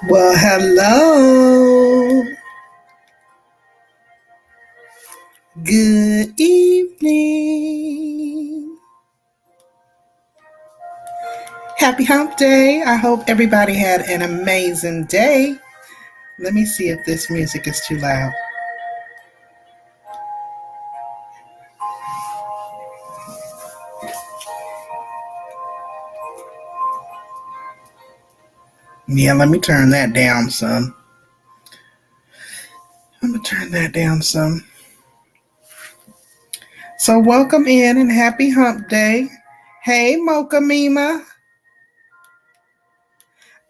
Well, hello. Good evening. Happy Hump Day. I hope everybody had an amazing day. Let me see if this music is too loud. Yeah, let me turn that down some. I'm going to turn that down some. So, welcome in and happy Hump Day. Hey, Mocha Mima.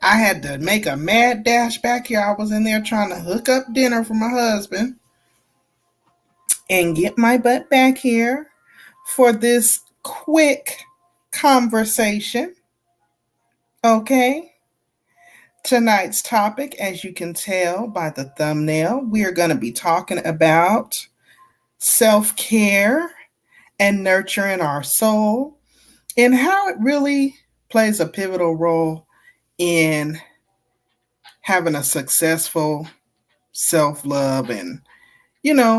I had to make a mad dash back here. I was in there trying to hook up dinner for my husband and get my butt back here for this quick conversation. Okay. Tonight's topic, as you can tell by the thumbnail, we are going to be talking about self care and nurturing our soul and how it really plays a pivotal role in having a successful self love and,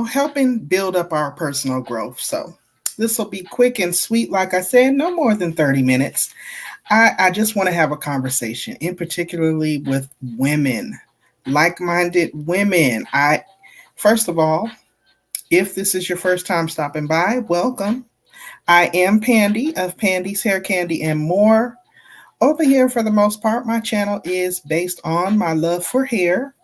helping build up our personal growth. So, this will be quick and sweet, like I said, no more than 30 minutes. I just want to have a conversation, in particularly with women, like-minded women. First of all, if this is your first time stopping by, welcome. I am Pandy of Pandy's Hair Candy and More. Over here, for the most part, my channel is based on my love for hair,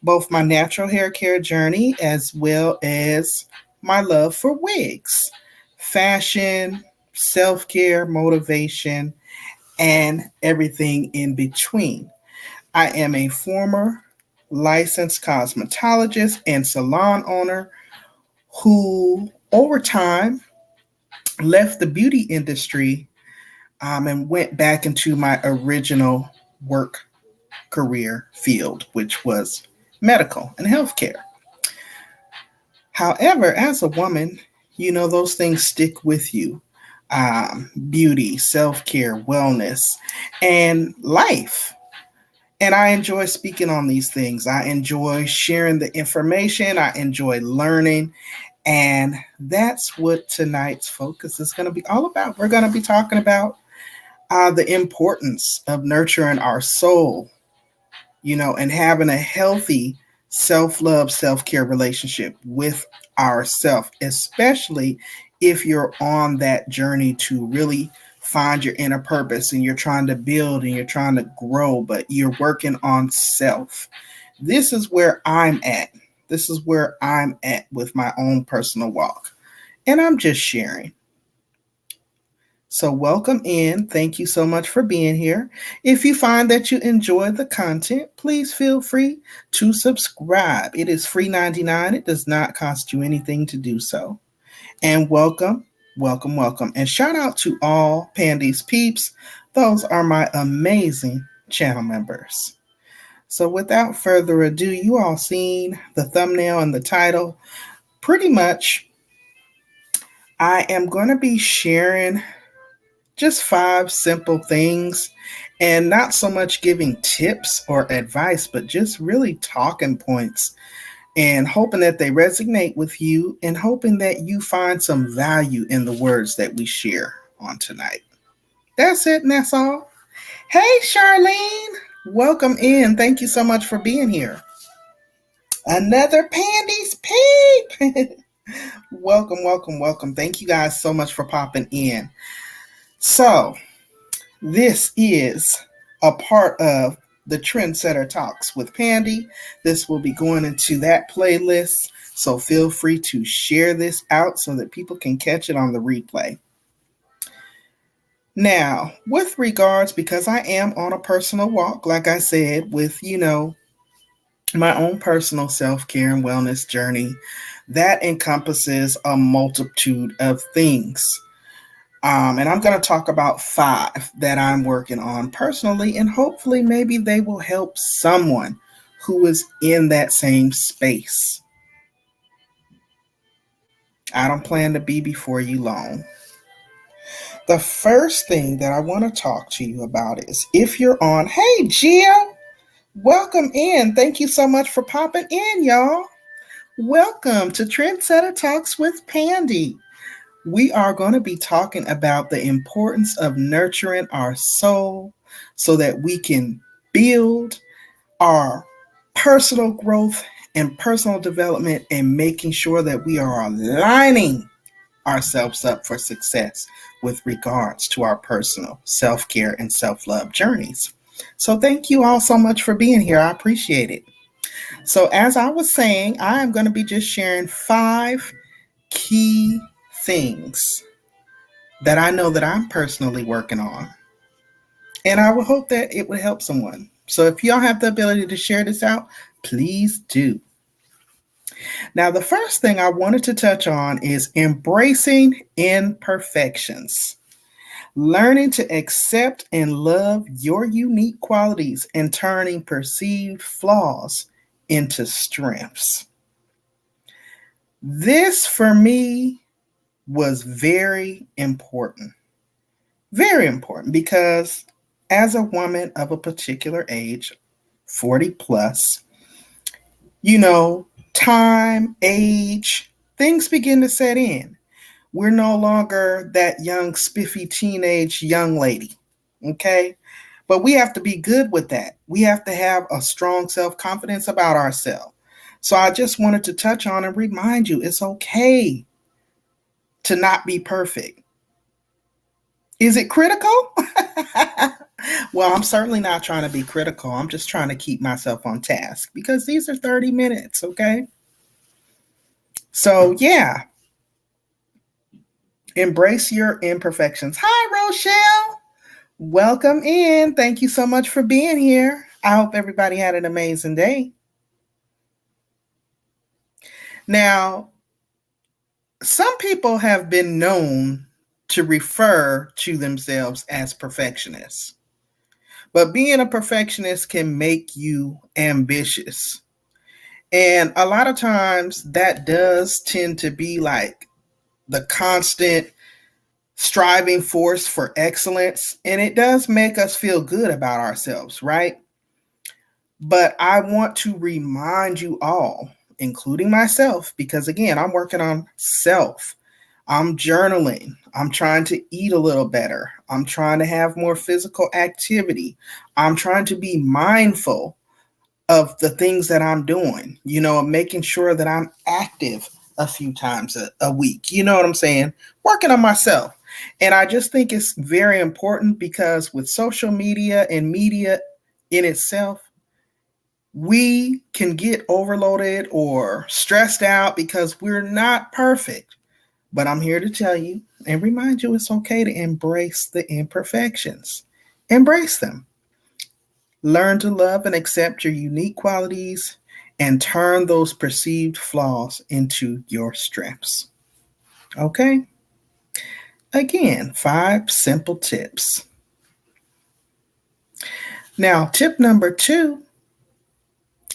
both my natural hair care journey as well as my love for wigs, fashion, self-care, motivation, and everything in between. I am a former licensed cosmetologist and salon owner who, over time, left the beauty industry and went back into my original work career field, which was medical and healthcare. However, as a woman, those things stick with you. Beauty, self care, wellness, and life. And I enjoy speaking on these things. I enjoy sharing the information. I enjoy learning. And that's what tonight's focus is going to be all about. We're going to be talking about the importance of nurturing our soul, and having a healthy self-love, self-care relationship with ourself, especially if you're on that journey to really find your inner purpose and you're trying to build and you're trying to grow, but you're working on self. This is where I'm at. This is where I'm at with my own personal walk. And I'm just sharing. So, welcome in. Thank you so much for being here. If you find that you enjoy the content, please feel free to subscribe. It is free 99. It does not cost you anything to do so. And welcome, welcome, welcome. And shout out to all Pandy's peeps. Those are my amazing channel members. So, without further ado, you all seen the thumbnail and the title. Pretty much, I am going to be sharing just 5 simple things and not so much giving tips or advice, but just really talking points and hoping that they resonate with you and hoping that you find some value in the words that we share on tonight. That's it and that's all. Hey, Charlene, welcome in. Thank you so much for being here. Another Pandy's peep. Welcome, welcome, welcome. Thank you guys so much for popping in. So, this is a part of the Trendsetter Talks with Pandy. This will be going into that playlist, so feel free to share this out so that people can catch it on the replay. Now, with regards, because I am on a personal walk, like I said, with, my own personal self-care and wellness journey, that encompasses a multitude of things. And I'm going to talk about 5 that I'm working on personally, and hopefully maybe they will help someone who is in that same space. I don't plan to be before you long. The first thing that I want to talk to you about is if you're on, hey, Gio, Welcome in. Thank you so much for popping in, y'all. Welcome to Trendsetter Talks with Pandy. We are going to be talking about the importance of nurturing our soul so that we can build our personal growth and personal development and making sure that we are aligning ourselves up for success with regards to our personal self care and self love journeys. So, thank you all so much for being here. I appreciate it. So, as I was saying, I am going to be just sharing 5 key things that I know that I'm personally working on. And I would hope that it would help someone. So, if y'all have the ability to share this out, please do. Now, the first thing I wanted to touch on is embracing imperfections. Learning to accept and love your unique qualities and turning perceived flaws into strengths. This for me was very important. Very important because as a woman of a particular age, 40 plus, time, age, things begin to set in. We're no longer that young, spiffy teenage young lady. Okay. But we have to be good with that. We have to have a strong self confidence about ourselves. So I just wanted to touch on and remind you it's okay to not be perfect. Is it critical? Well, I'm certainly not trying to be critical. I'm just trying to keep myself on task because these are 30 minutes. Okay. So, yeah, embrace your imperfections. Hi, Rochelle. Welcome in. Thank you so much for being here. I hope everybody had an amazing day. Now, some people have been known to refer to themselves as perfectionists, but being a perfectionist can make you ambitious. And a lot of times that does tend to be like the constant striving force for excellence. And it does make us feel good about ourselves, right? But I want to remind you all, including myself, because again, I'm working on self. I'm journaling. I'm trying to eat a little better. I'm trying to have more physical activity. I'm trying to be mindful of the things that I'm doing, making sure that I'm active a few times a week. You know what I'm saying? Working on myself. And I just think it's very important because with social media and media in itself, we can get overloaded or stressed out because we're not perfect. But I'm here to tell you and remind you it's okay to embrace the imperfections. Embrace them. Learn to love and accept your unique qualities and turn those perceived flaws into your strengths. Okay? Again, 5 simple tips. Now, tip number 2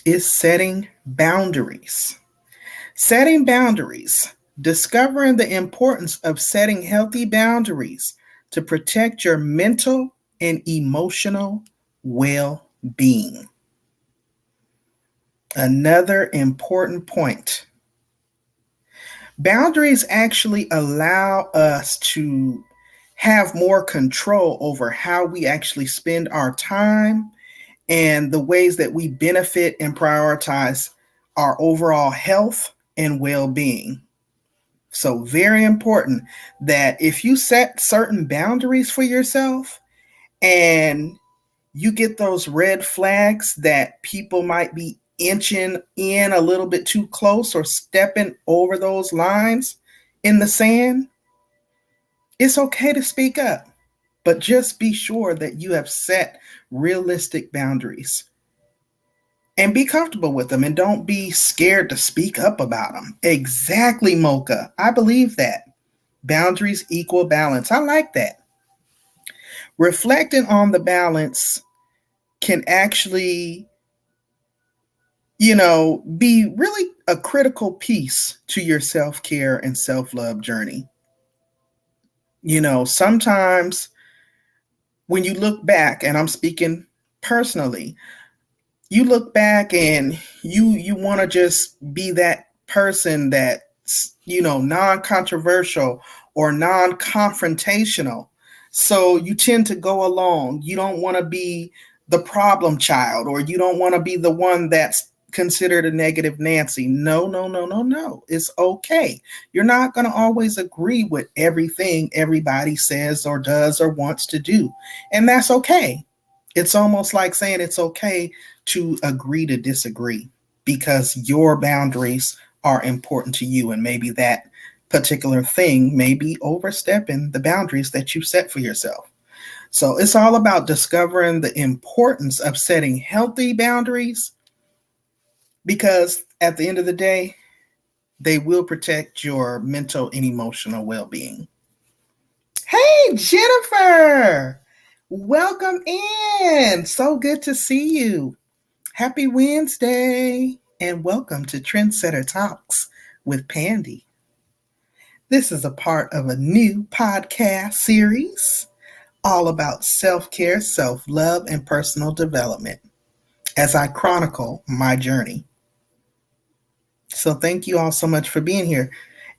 is setting boundaries. Setting boundaries. Discovering the importance of setting healthy boundaries to protect your mental and emotional well being. Another important point. Boundaries actually allow us to have more control over how we actually spend our time and the ways that we benefit and prioritize our overall health and well being. So, very important that if you set certain boundaries for yourself and you get those red flags that people might be inching in a little bit too close or stepping over those lines in the sand, it's okay to speak up, but just be sure that you have set realistic boundaries and be comfortable with them and don't be scared to speak up about them. Exactly, Mocha. I believe that. Boundaries equal balance. I like that. Reflecting on the balance can actually, be really a critical piece to your self care and self love journey. Sometimes when you look back, and I'm speaking personally, You look back and you want to just be that person that's, non-controversial or non-confrontational. So you tend to go along. You don't want to be the problem child, or you don't want to be the one that's considered a negative Nancy. No, no, no, no, no. It's okay. You're not going to always agree with everything everybody says or does or wants to do. And that's okay. It's almost like saying it's okay to agree to disagree because your boundaries are important to you. And maybe that particular thing may be overstepping the boundaries that you set for yourself. So it's all about discovering the importance of setting healthy boundaries, because at the end of the day, they will protect your mental and emotional well-being. Hey, Jennifer, welcome in. So good to see you. Happy Wednesday, and welcome to Trendsetter Talks with Pandy. This is a part of a new podcast series all about self-care, self-love, and personal development as I chronicle my journey. So thank you all so much for being here.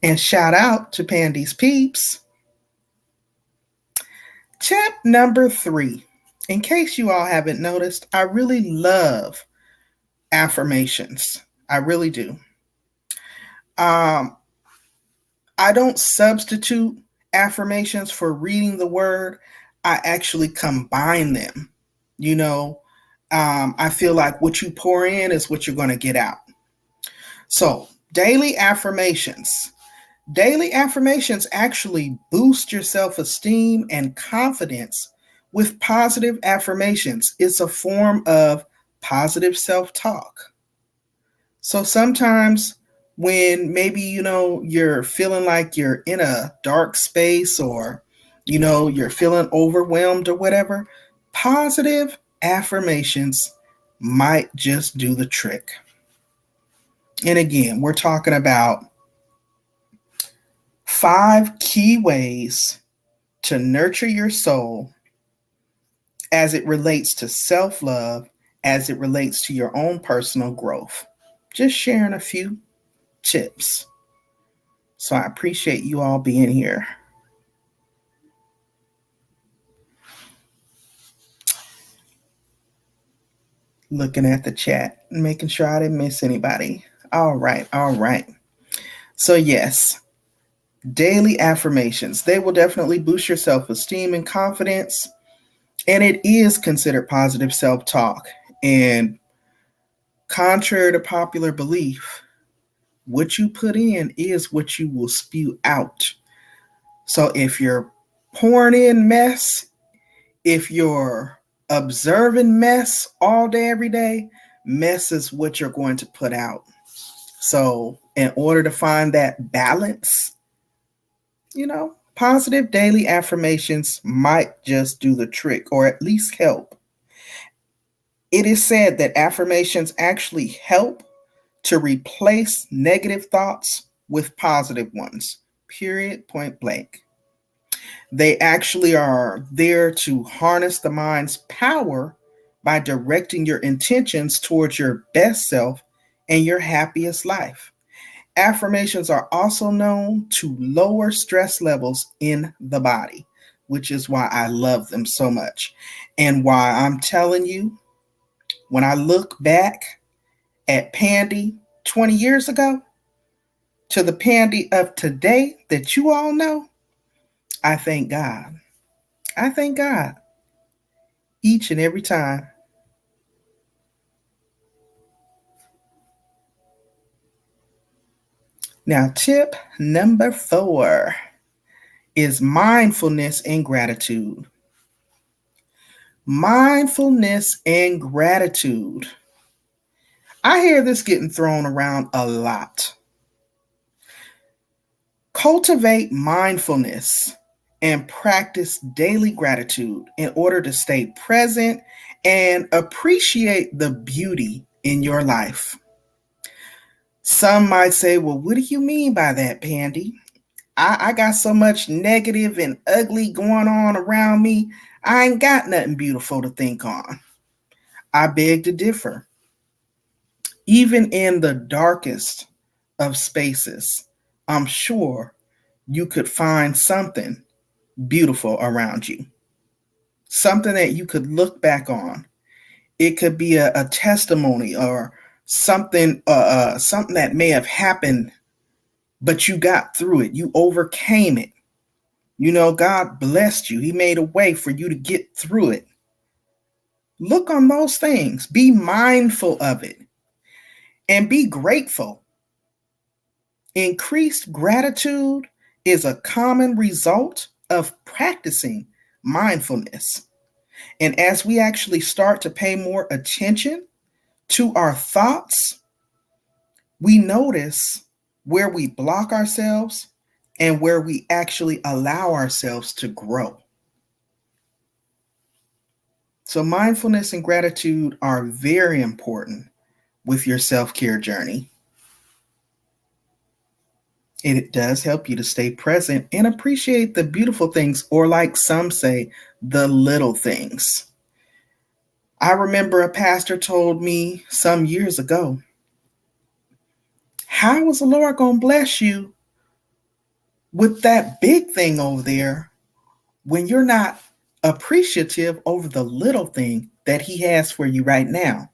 And shout out to Pandy's Peeps. Tip number 3. In case you all haven't noticed, I really love affirmations. I really do. I don't substitute affirmations for reading the word. I actually combine them. I feel like what you pour in is what you're going to get out. So, daily affirmations. Daily affirmations actually boost your self-esteem and confidence with positive affirmations. It's a form of positive self-talk. So sometimes when maybe, you're feeling like you're in a dark space, or, you're feeling overwhelmed or whatever, positive affirmations might just do the trick. And again, we're talking about 5 key ways to nurture your soul as it relates to self-love, as it relates to your own personal growth. Just sharing a few tips. So I appreciate you all being here. Looking at the chat, making sure I didn't miss anybody. All right. So yes, daily affirmations. They will definitely boost your self-esteem and confidence. And it is considered positive self-talk. And contrary to popular belief, what you put in is what you will spew out. So if you're pouring in mess, if you're observing mess all day, every day, mess is what you're going to put out. So in order to find that balance, positive daily affirmations might just do the trick, or at least help. It is said that affirmations actually help to replace negative thoughts with positive ones. Period, point blank. They actually are there to harness the mind's power by directing your intentions towards your best self and your happiest life. Affirmations are also known to lower stress levels in the body, which is why I love them so much. And why I'm telling you, when I look back at Pandy 20 years ago to the Pandy of today that you all know, I thank God. I thank God each and every time. Now, tip number 4 is mindfulness and gratitude. Mindfulness and gratitude. I hear this getting thrown around a lot. Cultivate mindfulness and practice daily gratitude in order to stay present and appreciate the beauty in your life. Some might say, well, what do you mean by that, Pandy? I got so much negative and ugly going on around me. I ain't got nothing beautiful to think on. I beg to differ. Even in the darkest of spaces, I'm sure you could find something beautiful around you, something that you could look back on. It could be a testimony or something that may have happened, but you got through it. You overcame it. God blessed you. He made a way for you to get through it. Look on those things. Be mindful of it and be grateful. Increased gratitude is a common result of practicing mindfulness. And as we actually start to pay more attention to our thoughts, we notice where we block ourselves and where we actually allow ourselves to grow. So, mindfulness and gratitude are very important with your self-care journey. It does help you to stay present and appreciate the beautiful things, or like some say, the little things. I remember a pastor told me some years ago, how is the Lord going to bless you with that big thing over there when you're not appreciative over the little thing that He has for you right now?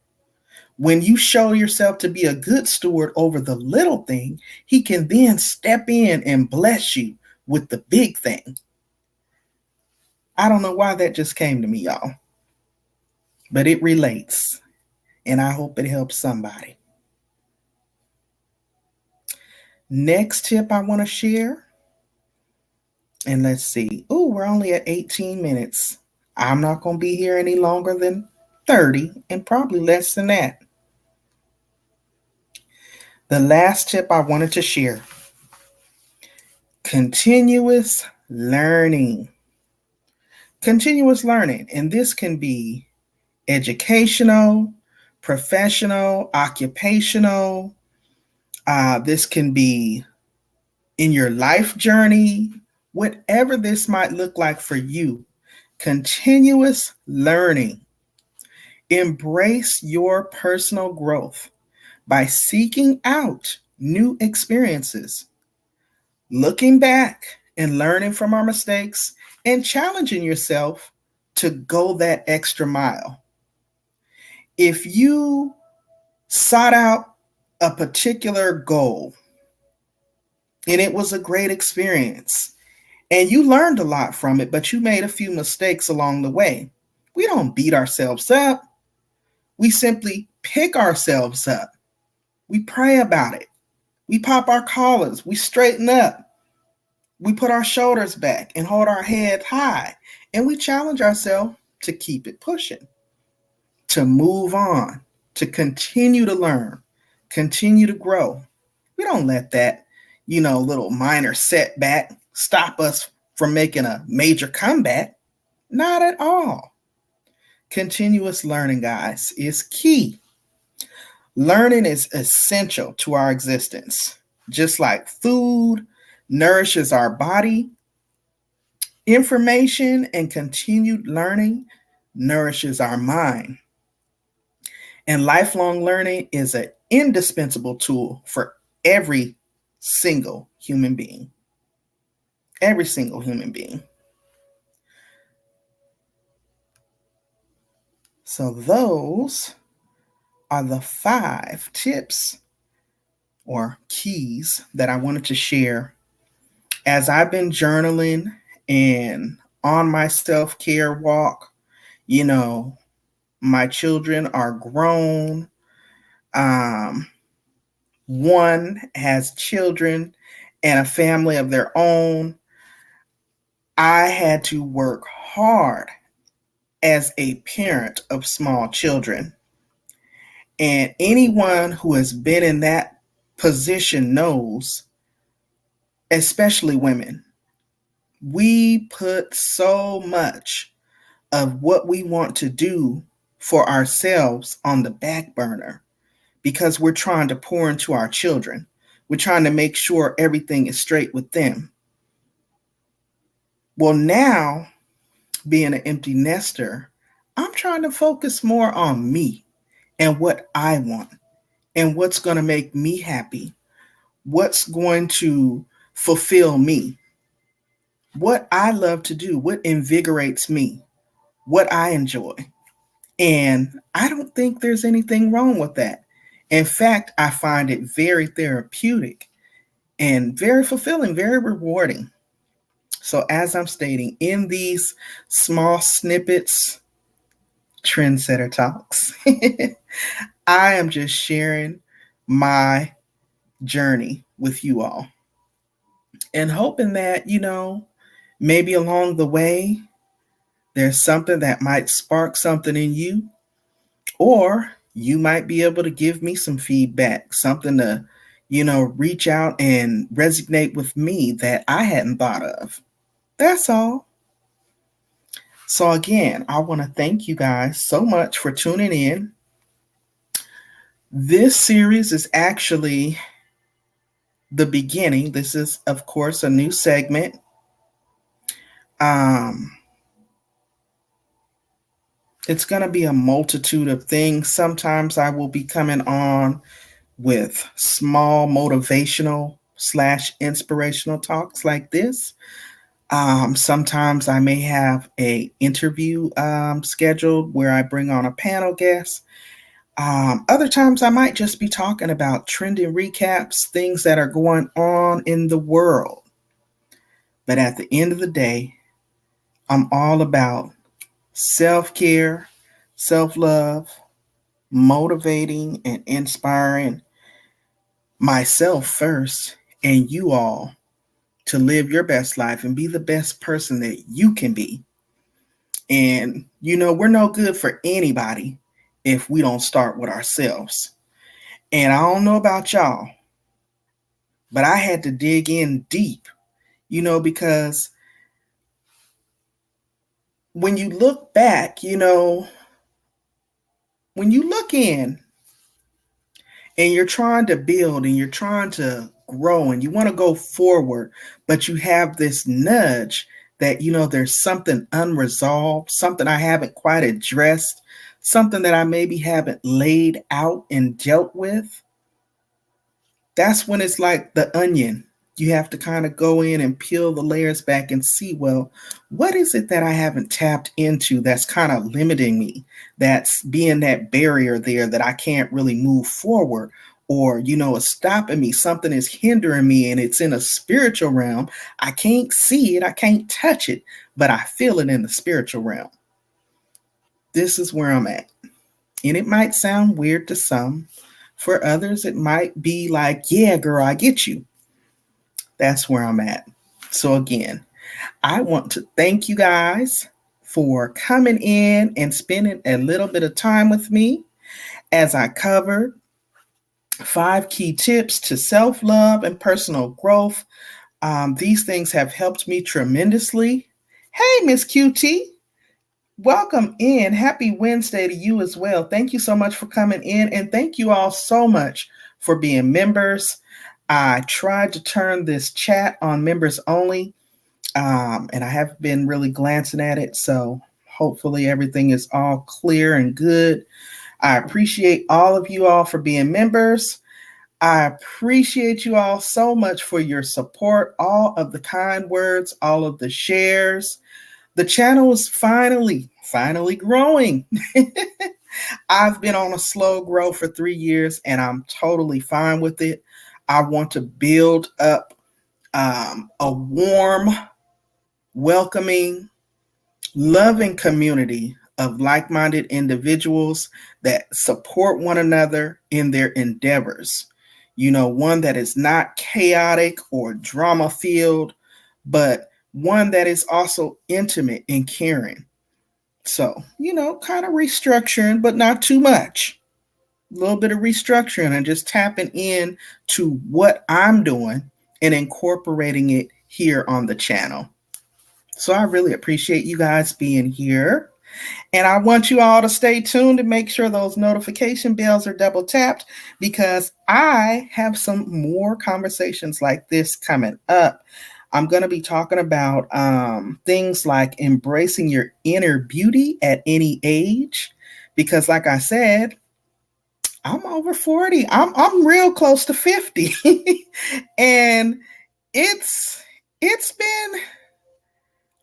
When you show yourself to be a good steward over the little thing, He can then step in and bless you with the big thing. I don't know why that just came to me, y'all, but it relates, and I hope it helps somebody. Next tip I want to share, and let's see. Oh, we're only at 18 minutes. I'm not going to be here any longer than 30, and probably less than that. The last tip I wanted to share: continuous learning. Continuous learning, and this can be educational, professional, occupational. This can be in your life journey, whatever this might look like for you. Continuous learning. Embrace your personal growth by seeking out new experiences, looking back and learning from our mistakes, and challenging yourself to go that extra mile. If you sought out a particular goal and it was a great experience and you learned a lot from it, but you made a few mistakes along the way, we don't beat ourselves up. We simply pick ourselves up. We pray about it. We pop our collars. We straighten up. We put our shoulders back and hold our head high, and we challenge ourselves to keep it pushing, to move on, to continue to learn, continue to grow. We don't let that, little minor setback stop us from making a major comeback. Not at all. Continuous learning, guys, is key. Learning is essential to our existence. Just like food nourishes our body, information and continued learning nourishes our mind. And lifelong learning is an indispensable tool for every single human being. Every single human being. So those are the 5 tips or keys that I wanted to share as I've been journaling and on my self-care walk. My children are grown. One has children and a family of their own. I had to work hard as a parent of small children. And anyone who has been in that position knows, especially women, we put so much of what we want to do for ourselves on the back burner because we're trying to pour into our children. We're trying to make sure everything is straight with them. Well, now, being an empty nester, I'm trying to focus more on me and what I want and what's going to make me happy, what's going to fulfill me, what I love to do, what invigorates me, what I enjoy. And I don't think there's anything wrong with that. In fact, I find it very therapeutic and very fulfilling, very rewarding. So, as I'm stating, in these small snippets, Trendsetter Talks, I am just sharing my journey with you all and hoping that, maybe along the way, there's something that might spark something in you, or you might be able to give me some feedback, something to, reach out and resonate with me that I hadn't thought of. That's all. So, again, I want to thank you guys so much for tuning in. This series is actually the beginning. This is, of course, a new segment. Um, it's going to be a multitude of things. Sometimes I will be coming on with small motivational / inspirational talks like this. Sometimes I may have a interview scheduled where I bring on a panel guest. Other times I might just be talking about trending recaps, things that are going on in the world. But at the end of the day, I'm all about self-care, self-love, motivating and inspiring myself first and you all to live your best life and be the best person that you can be. And, we're no good for anybody if we don't start with ourselves. And I don't know about y'all, but I had to dig in deep, because when you look back, when you look in and you're trying to build and you're trying to grow and you want to go forward, but you have this nudge that, there's something unresolved, something I haven't quite addressed, something that I maybe haven't laid out and dealt with. That's when it's like the onion. You have to kind of go in and peel the layers back and see, well, what is it that I haven't tapped into that's kind of limiting me? That's being that barrier there that I can't really move forward, or, it's stopping me. Something is hindering me and it's in a spiritual realm. I can't see it. I can't touch it, but I feel it in the spiritual realm. This is where I'm at. And it might sound weird to some. For others, it might be like, yeah, girl, I get you. That's where I'm at. So again, I want to thank you guys for coming in and spending a little bit of time with me as I covered 5 key tips to self-love and personal growth. These things have helped me tremendously. Hey, Miss QT. Welcome in. Happy Wednesday to you as well. Thank you so much for coming in, and thank you all so much for being members. I tried to turn this chat on members only, and I have been really glancing at it, so hopefully everything is all clear and good. I appreciate all of you all for being members. I appreciate you all so much for your support, all of the kind words, all of the shares. The channel is finally growing. I've been on a slow grow for 3 years and I'm totally fine with it. I want to build up a warm, welcoming, loving community of like-minded individuals that support one another in their endeavors. One that is not chaotic or drama-filled, but one that is also intimate and caring. So, kind of restructuring, but not too much. A little bit of restructuring and just tapping in to what I'm doing and incorporating it here on the channel. So I really appreciate you guys being here. And I want you all to stay tuned and make sure those notification bells are double tapped, because I have some more conversations like this coming up. I'm going to be talking about things like embracing your inner beauty at any age, because like I said, I'm over 40. I'm real close to 50. And it's it's been,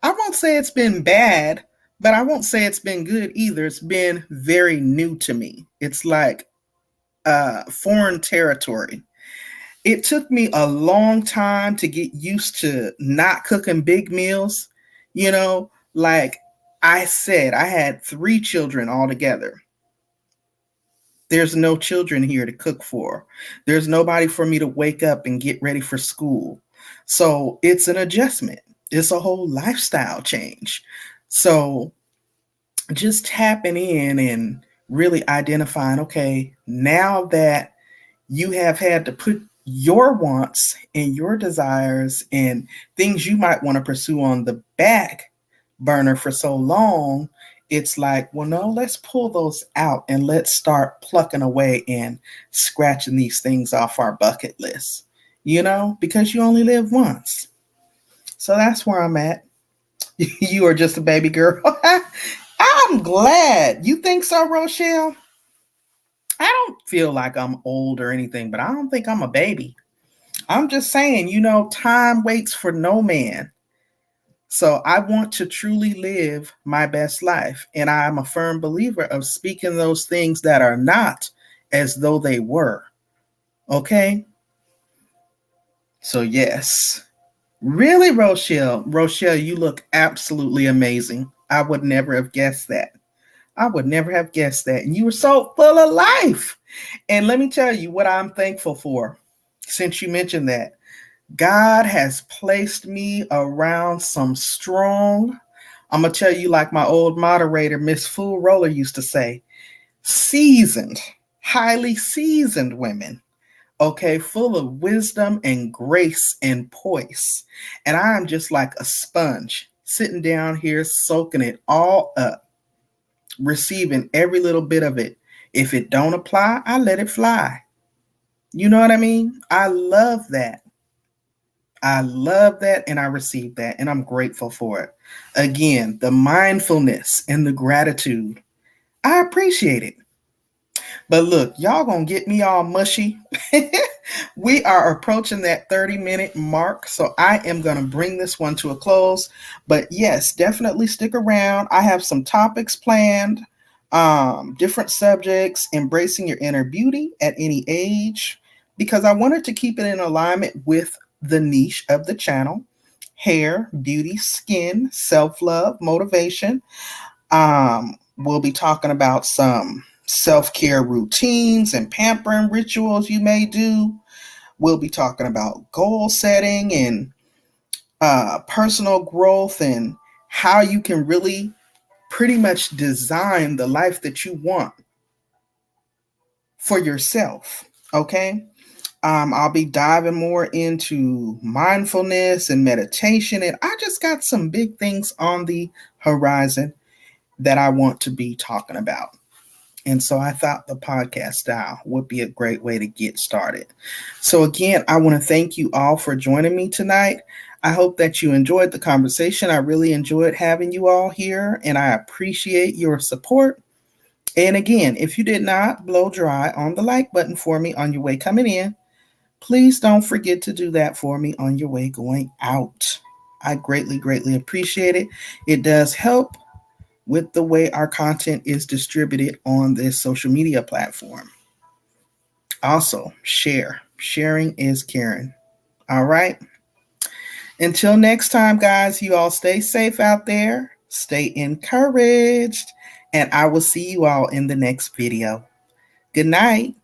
I won't say it's been bad, but I won't say it's been good either. It's been very new to me. It's like foreign territory. It took me a long time to get used to not cooking big meals. Like I said, I had 3 children altogether. There's no children here to cook for. There's nobody for me to wake up and get ready for school. So it's an adjustment. It's a whole lifestyle change. So just tapping in and really identifying, okay, now that you have had to put your wants and your desires and things you might want to pursue on the back burner for so long, it's like, well, no, let's pull those out and let's start plucking away and scratching these things off our bucket list, because you only live once. So that's where I'm at. You are just a baby girl. I'm glad. You think so, Rochelle? I don't feel like I'm old or anything, but I don't think I'm a baby. I'm just saying, time waits for no man. So I want to truly live my best life. And I'm a firm believer of speaking those things that are not as though they were. Okay? So, yes. Really, Rochelle? Rochelle, you look absolutely amazing. I would never have guessed that. I would never have guessed that. And you were so full of life. And let me tell you what I'm thankful for. Since you mentioned that, God has placed me around some strong, I'm going to tell you like my old moderator, Miss Fool Roller used to say, seasoned, highly seasoned women. Okay, full of wisdom and grace and poise. And I'm just like a sponge sitting down here soaking it all up, receiving every little bit of it. If it don't apply, I let it fly. You know what I mean? I love that. I love that and I receive that and I'm grateful for it. Again, the mindfulness and the gratitude. I appreciate it. But look, y'all gonna get me all mushy. We are approaching that 30-minute mark, so I am gonna bring this one to a close. But yes, definitely stick around. I have some topics planned, different subjects, embracing your inner beauty at any age, because I wanted to keep it in alignment with the niche of the channel: hair, beauty, skin, self-love, motivation. We'll be talking about some self-care routines and pampering rituals you may do. We'll be talking about goal setting and personal growth and how you can really pretty much design the life that you want for yourself. Okay. I'll be diving more into mindfulness and meditation. And I just got some big things on the horizon that I want to be talking about. And so I thought the podcast style would be a great way to get started. So again, I want to thank you all for joining me tonight. I hope that you enjoyed the conversation. I really enjoyed having you all here, and I appreciate your support. And again, if you did not blow dry on the like button for me on your way coming in, please don't forget to do that for me on your way going out. I greatly, greatly appreciate it. It does help with the way our content is distributed on this social media platform. Also, share. Sharing is caring. All right. Until next time, guys, you all stay safe out there. Stay encouraged. And I will see you all in the next video. Good night.